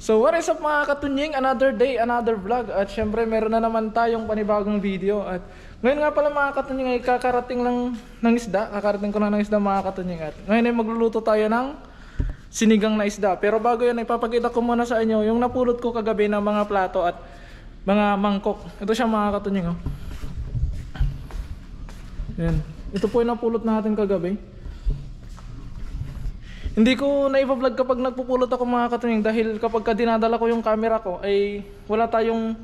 So what is up mga katunying, another day, another vlog. At syempre meron na naman tayong panibagong video. At ngayon nga pala mga katunying ay kakarating lang ng isda. Kakarating ko lang ng isda mga katunying. At ngayon ay magluluto tayo ng sinigang na isda. Pero bago yan, ipapakita ko muna sa inyo yung napulot ko kagabi ng mga plato at mga mangkok. Ito siya mga katunying, oh. Yan. Ito po yung napulot natin kagabi. Hindi ko na-vlog kapag nagpupulot ako mga katunying dahil kapag dinadala ko yung camera ko ay wala tayong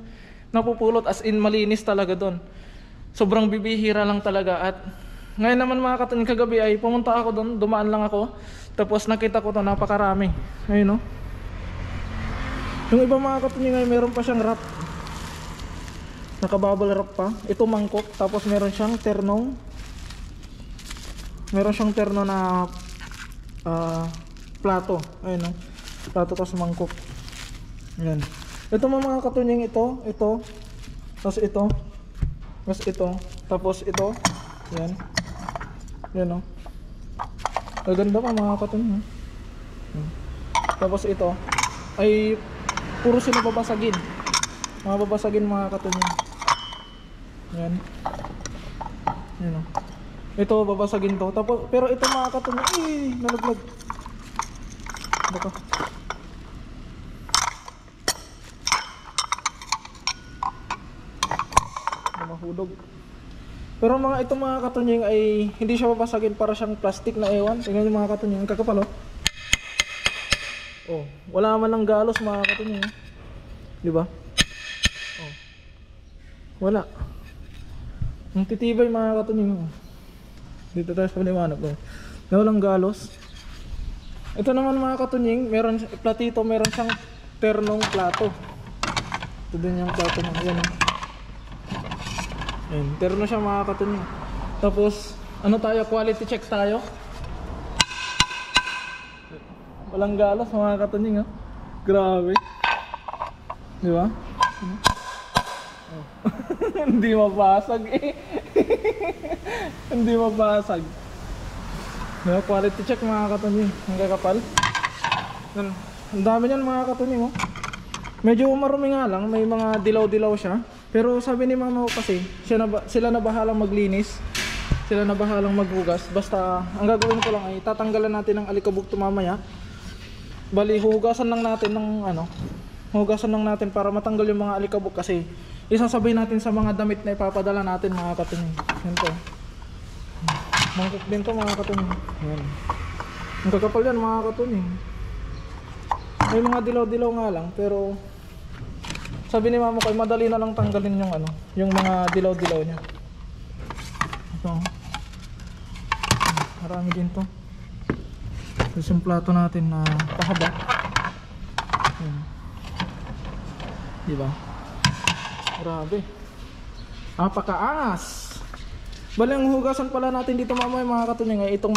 napupulot, as in malinis talaga doon. Sobrang bibihira lang talaga. At ngayon naman mga katunying, kagabi ay pumunta ako doon, dumaan lang ako. Tapos nakita ko to, napakarami. Ayun, no? Yung iba mga katunying ay meron pa siyang wrap. Nakabubble wrap pa. Ito mangkok, tapos meron siyang ternong. Meron siyang terno na plato. Ayun, no? Plato tapos mangkok. Ayan. Ito mga katunying, ito, tapos ito, tapos ito. Ayan. Ayan, no? Gaganda pa mga katunying. Tapos ito ay puro sila babasagin. Mga babasagin mga katunying. Ayan. Ayan, no? Ito babasagin to. Tapos pero ito mga katunying, nalaglag. Baka. Mahulog. Pero mga ito mga katunying ay hindi siya babasagin, para siyang plastic na ewan. Tingnan niyo mga katunying, kakapal, oh. Oh, wala man lang galos mga katunying. Di ba? Oh. Wala. Ang titibay mga katunying. Dito tayo sa paliwanag, oh. Walang galos. Ito naman mga katunying, meron platito, meron siyang ternong plato. Ito din yung plato mo. Yan, oh. Ayan, terno siya mga katunying. Tapos, ano tayo, quality check tayo. Walang galos mga katunying, oh. Grabe. Di ba? Oh. Hindi mabasag eh. Hindi mabasag. Diba? Quality check mga katunying. Ang kakapal. Ang dami niyan mga katunying, oh. Medyo marumi nga lang, may mga dilaw-dilaw siya. Pero sabi ni mama ko kasi, sila na bahalang maglinis, sila na bahalang maghugas. Basta ang gagawin ko lang ay tatanggalan natin ng alikabok mamaya. Bali hugasan lang natin ng hugasan lang natin para matanggal yung mga alikabok, kasi isasabay natin sa mga damit na ipapadala natin mga katunying. Yan to. Mangkok din to mga katunying. Yan. Ang kakapal yan mga katunying. May mga dilaw-dilaw nga lang, pero sabi ni mama ko ay madali na lang tanggalin yung yung mga dilaw-dilaw niya. Ito. Marami din to. Tapos yung plato natin na pahaba. Yan. Diba? Grabe. Napakaangas. Bali ang hugasan pala natin dito mamaya mga katunying ay itong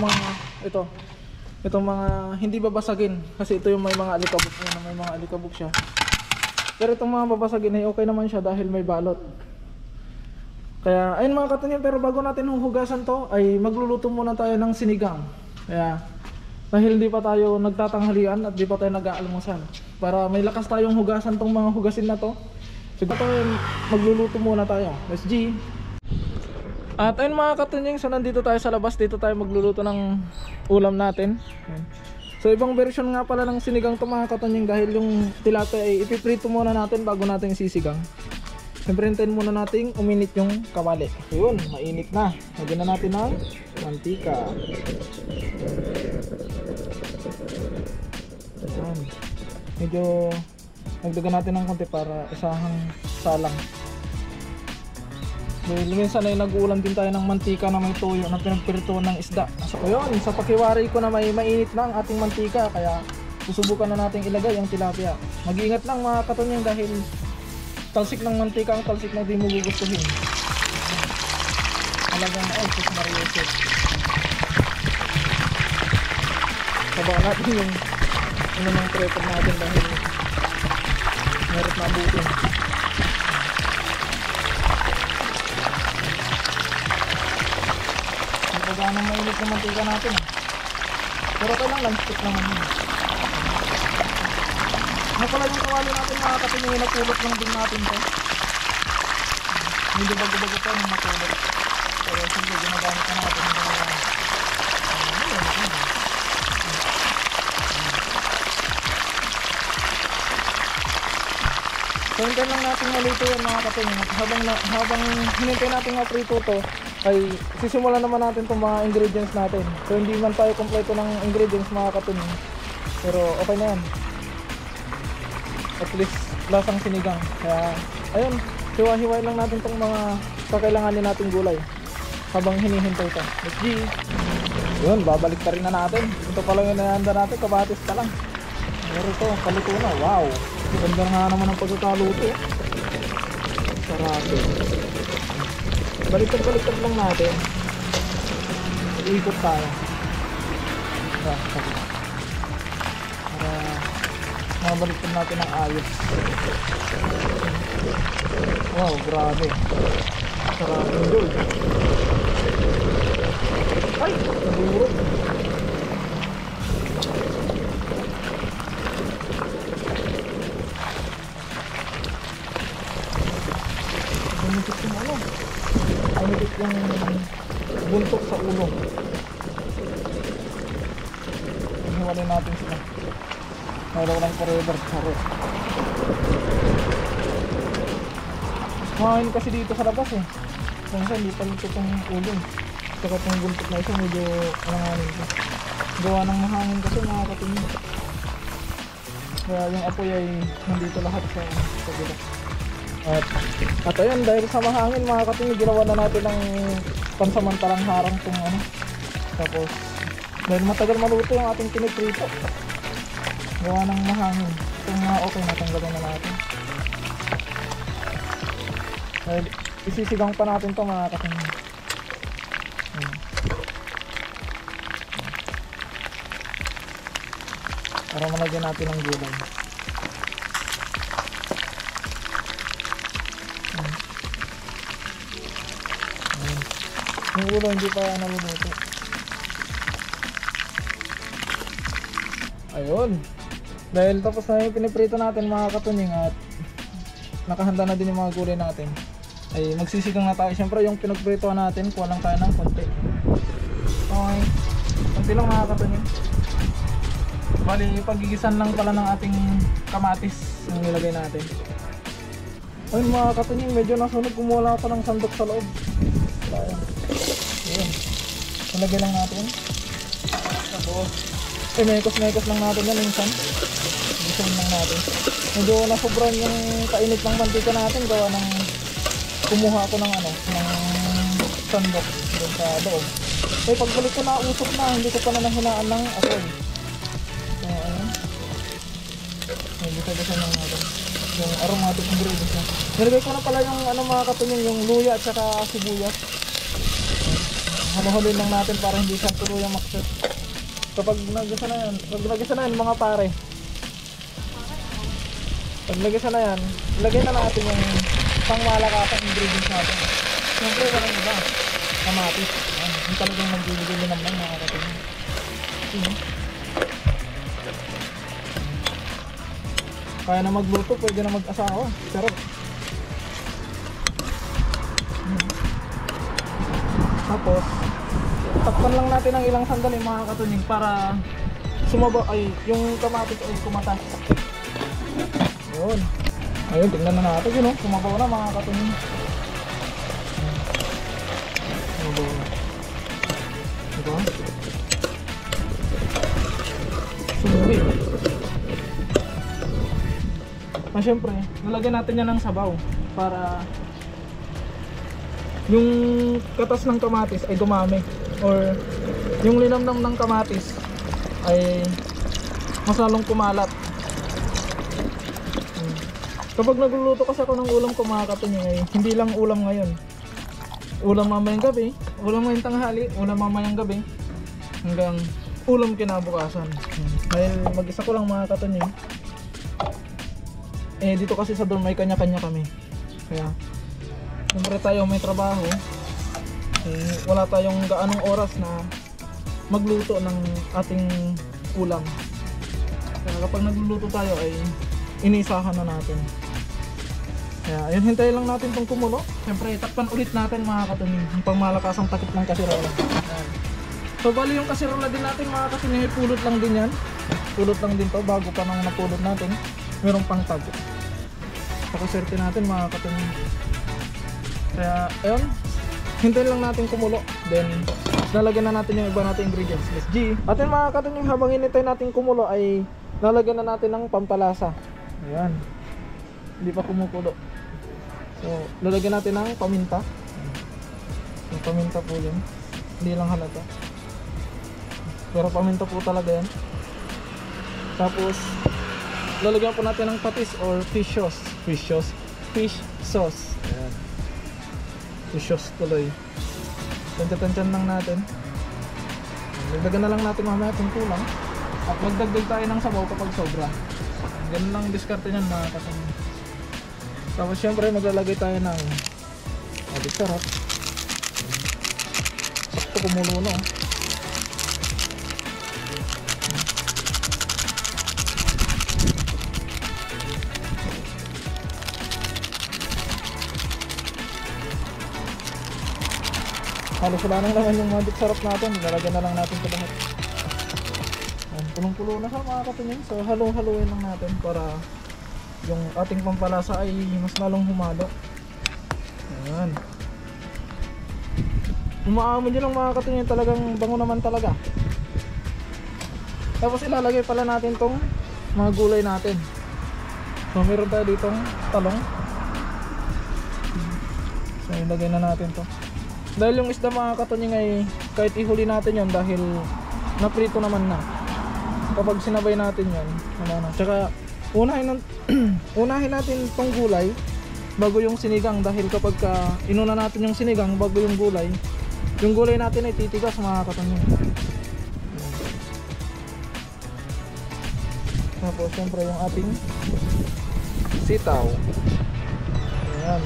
mga hindi babasagin, kasi ito yung may mga alikabok niya, may mga alikabok siya. Pero itong mga babasagin ay okay naman siya dahil may balot. Kaya ayun mga katunying, pero bago natin hugasan to ay magluluto muna tayo ng sinigang. Kaya dahil hindi pa tayo nagtatanghalian at di pa tayo nag-aalmusal, para may lakas tayong hugasan tong mga hugasin na to. Siguro magluluto muna tayo. Let's G. At ayun mga katunying, so nandito tayo sa labas, dito tayo magluluto ng ulam natin. So ibang version nga pala ng sinigang to mga katunying, dahil yung tilapia ay ipiprito muna natin bago natin sisigang. Siyempre hintayin muna nating uminit yung kawali. Ayun, mainit na. Lagyan na natin ng mantika. Ayan. Medyo nagdagan natin ng konti para isahang salang. Dahil minsan ay nag-uulam din tayo ng mantika na may toyo na pinagpirituhan ng isda. So yun, sa pakiwari ko na may mainit na ang ating mantika, kaya susubukan na natin ilagay ang tilapia. Mag-iingat lang mga katunying dahil talsik ng mantika ang talsik na di mo gugustuhin. Talagang sus Mariosep. Sabakan natin yung ng prepare natin dahil meron na abutin. Ganang mainit na mantika natin. Pero kailang lang stick naman yun. Ano pala yung kawali natin mga katunying, napulot lang din natin to. Medyo bago-bago pa nung napulot. Pero sige, ginagamit na natin yung mga so hintay lang natin malito yan mga katunying. Habang hinintay natin maprito to, ay sisimulan naman natin itong mga ingredients natin. So hindi man tayo kompleto ng ingredients mga katunying, pero okay na yan. At least lasang sinigang. Kaya ayun, hiwa-hiway lang natin itong mga kakailanganin nating gulay habang hinihintay ito. Let's go. Yun, babalik pa rin na natin. Ito pa lang yung nahanda natin, kamatis pa lang. Pero ito, kaluto na. Wow, ganda nga naman ang pagkakaluto. Sarap. Baliktad lang natin. Iikot tayo. Para mabaliktad natin ang ayos. Wow, grabe. Sarap enjoy. Ay, nabulog. Pumikit yung ano, pumikit yung buntok sa ulo. Hiwalay natin sila. Mayroon ko ng forever charo. Mahangin kasi dito sa labas eh. Kaya hindi pa nito itong ulo. Saka itong buntok na isa medyo alanganin ko. Gawa ng mahangin kasi mga katingin. Kaya yung apoy ay nandito lahat sa gila. At ayun, dahil sa mahangin mga katingin, ginawa na natin ng pansamantalang harang itong ano. Tapos dahil matagal maluto yung ating piniprito, gawa ng mahangin. Itong okay, natanggalan na natin. Dahil isisigang pa natin ito mga katingin. Para malagyan natin ng gulay. Yung ulo hindi pa naluluto. Ayun. Dahil tapos na yung piniprito natin mga katunying at nakahanda na din yung mga gulay natin, ay magsisigang na tayo. Siyempre yung pinagprito natin, kuha lang tayo ng konti. Okay. Konti lang mga katunying. Bali, pagigisan lang pala ng ating kamatis yung nilagay natin. Ayun mga katunying, medyo nasunog, kumuha pa ng sandok sa loob. Ayun. Nilagay lang natin. Tapos mekos lang natin yan minsan. Gisan lang natin. Medyo nasobran yung kainit ng mantika natin, gawa ng kumuha ako ng ano, ng sandok doon sa loob. Eh pagbalik ko na, usok na, hindi ko pa na nahinaan ng apoy. Gisa-gisa lang natin yung aromatic ingredients na. Nilagay ko na pala yung ano mga katunying, yung luya at saka sibuyas. Halo-halin lang natin para hindi siya tuluyang makset. Kapag nagisa na yan mga pare, pag nagisa na yan, ilagay na natin yung pangmalakasang ingredients natin. Siyempre walang iba, kamatis. Yung talagang nagbibigay naman mga katunying. Kaya na magluto, pwede na mag-asawa. Pero tapos takpan lang natin ng ilang sandali mga katunying para sumaba ay yung kamatis ay kumatas. Yun. Ayun, tingnan na natin yun, sumabaw na mga katunying. Sumabaw na. Diba? Sumubi. Siyempre, nalagyan natin yan ng sabaw para yung katas ng kamatis ay dumami, or yung linamnam ng kamatis ay mas lalong kumalat. Kapag nagluluto kasi ako ng ulam ko mga katunying, ay hindi lang ulam ngayon, ulam mamayang gabi, ulam ngayong tanghali, ulam mamayang gabi, hanggang ulam kinabukasan. Dahil mag-isa ko lang mga katunying, eh dito kasi sa dorm may kanya-kanya kami. Kaya siyempre tayo may trabaho, eh, wala tayong gaanong oras na magluto ng ating ulam. Kaya kapag nagluluto tayo ay inisahan na natin. Kaya ayun, hintayin lang natin itong kumulo. Siyempre takpan ulit natin mga katunying yung pangmalakasang takip ng kasirola. Ayan. So bali yung kasirola din natin mga katunying, pulot lang din yan. Pulot lang din to bago pa nang napulot natin. Merong pang tag. Pakaswerte natin mga katunying. Kaya ayun, hintayin lang natin kumulo. Then lalagyan na natin yung iba nating ingredients. Let's G. At yun mga katunying, habang hinintay natin kumulo ay lalagyan na natin ng pampalasa. Ayan. Hindi pa kumukulo. So, lalagyan natin ng paminta. Yung paminta po yun. Hindi lang halata. Pero paminta po talaga yan. Tapos, lalagyan po natin ng patis or fish sauce. Fish sauce. Fish sauce. Ayan. Fish sauce tuloy. Tansya-tansyan lang natin. Lagdagan na lang natin mamaya kung kulang. At magdagdag tayo ng sabaw kapag sobra. Ganun lang diskarte nyan mga kasama. Tapos syempre maglalagay tayo ng adik sarap. Sakto kumulo na. Halos wala nang naman yung adik sarap natin. Lalagyan na lang natin ito lahat. Pulong-pulo na siya mga katunying. So halo-haloin lang natin para yung ating pampalasa ay mas lalong humalo. Ayan. Umaamoy nyo lang mga katunying, talagang bango naman talaga. Tapos ilalagay pala natin tong mga gulay natin. So meron tayo ditong talong. So ilagay na natin to. Dahil yung isda mga katunying ay kahit ihuli natin yon dahil naprito naman na. Kapag sinabay natin yan, ano na. Tsaka unahin natin tong gulay bago yung sinigang, dahil kapag inuna natin yung sinigang bago yung gulay natin ay titigas mga katunying. Tapos syempre yung ating sitaw. Ayan.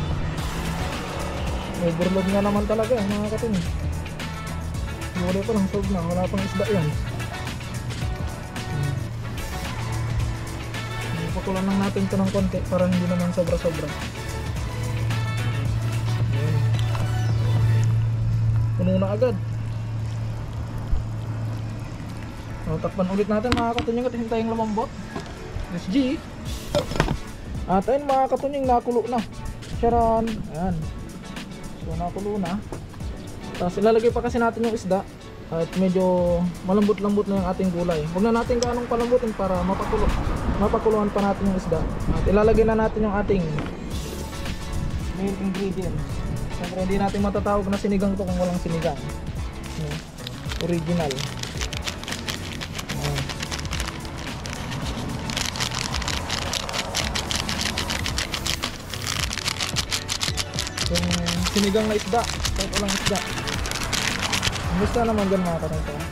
Overload nga naman talaga mga katunying. Wala pa lang solve na, wala pang isda yan. Pakulan lang natin ito ng konti para hindi naman sobra-sobra. Puno na agad. So, takpan ulit natin mga katunying at hintayin lumambot. Let's G. At ayun mga katunying, nakulo na. Charan. Ayan. So nakulo na. Tapos ilalagay pa kasi natin yung isda. At medyo malambot-lambot na yung ating gulay. Huwag na natin gaanong palambutin para mapakuluan pa natin yung isda. At ilalagay na natin yung ating main ingredient. Siyempre hindi natin matatawag na sinigang to kung walang sinigang. Original. Yung sinigang na isda, kahit walang isda. Gusto naman dyan mga katunying.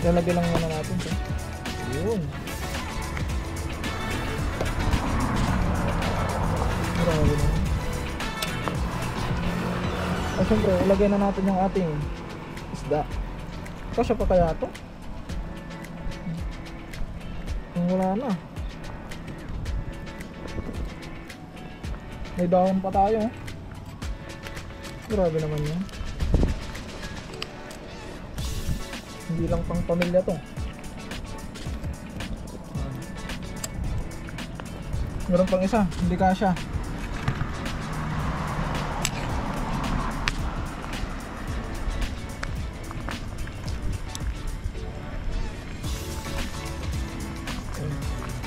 Lalagay lang muna natin ito. Yun. Marami na. At syempre, ilagay na natin yung ating isda. Kasya pa kaya ito? Wala na. May dahon pa tayo. Grabe naman yan. Hindi lang pang pamilya to. Meron pang isa, hindi kasya.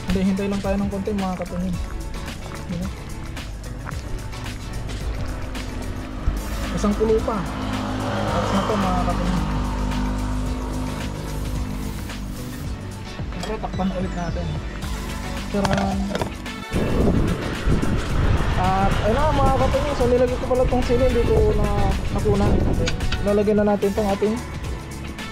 Hindi, hintay lang tayo ng konti mga katunying. Isang kulo pa. Tapos na to mga katunying. Takpan ulit natin. Charan. At ayun na mga katunying, so nilagay ko pala itong sili, hindi ko na nakunan. Lalagyan na natin itong ating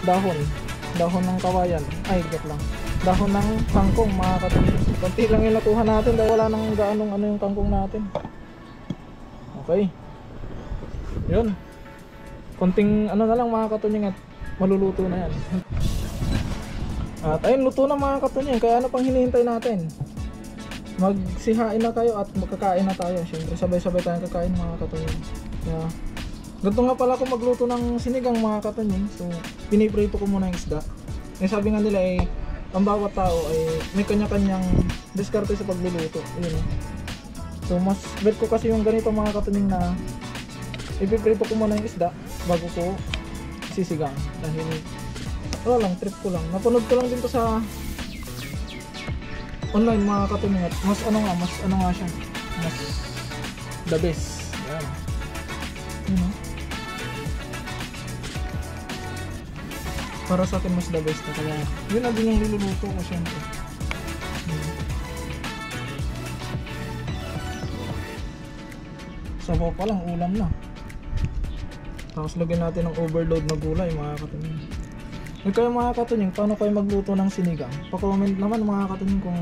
dahon ng kawayan. Ay, get lang. Dahon ng kangkong mga katunying. Konti lang yung nakuha natin dahil wala nang gaanong ano yung kangkong natin. Okay. Yun. Konting ano na lang mga katunying at maluluto na yan. At ayun, luto na mga katunying. Kaya ano pang hinihintay natin? magsihain na kayo at magkakain na tayo. Siyempre sabay-sabay tayong kakain mga katunying. Kaya ganito nga pala ako magluto ng sinigang mga katunying. So piniprito ko muna yung isda. Eh sabi nga nila eh, ang bawat tao ay may kanya-kanyang diskarte sa pagluluto. Yun. So mas bet ko kasi yung ganito mga katunying na ipiprito ko muna yung isda bago ko sisigang. Dahil wala lang, trip ko lang. Napanood ko lang din to sa online mga katunying at mas ano nga siya, mas the best. Yan. You know? Para sa akin mas the best na, kaya yun na din yung niluluto ko syempre. Sabaw pa lang, ulam na. Tapos lagyan natin ng overload na gulay mga katunying. Eh kayo mga katunying, paano kayo magluto ng sinigang? Pa-comment naman mga katunying kung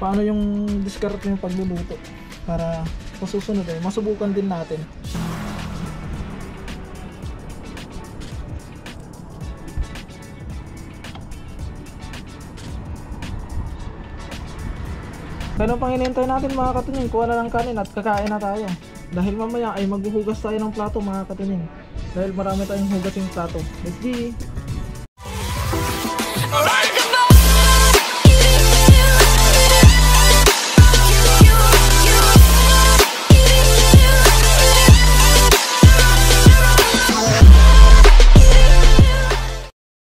paano yung diskarte yung pagluluto para pasusunod masubukan din natin. Kaya pang hinihintay natin mga katunying, kuha na ng kanin at kakain na tayo. Dahil mamaya ay maghuhugas tayo ng plato mga katunying. Dahil marami tayong hugas yung plato. Let's go!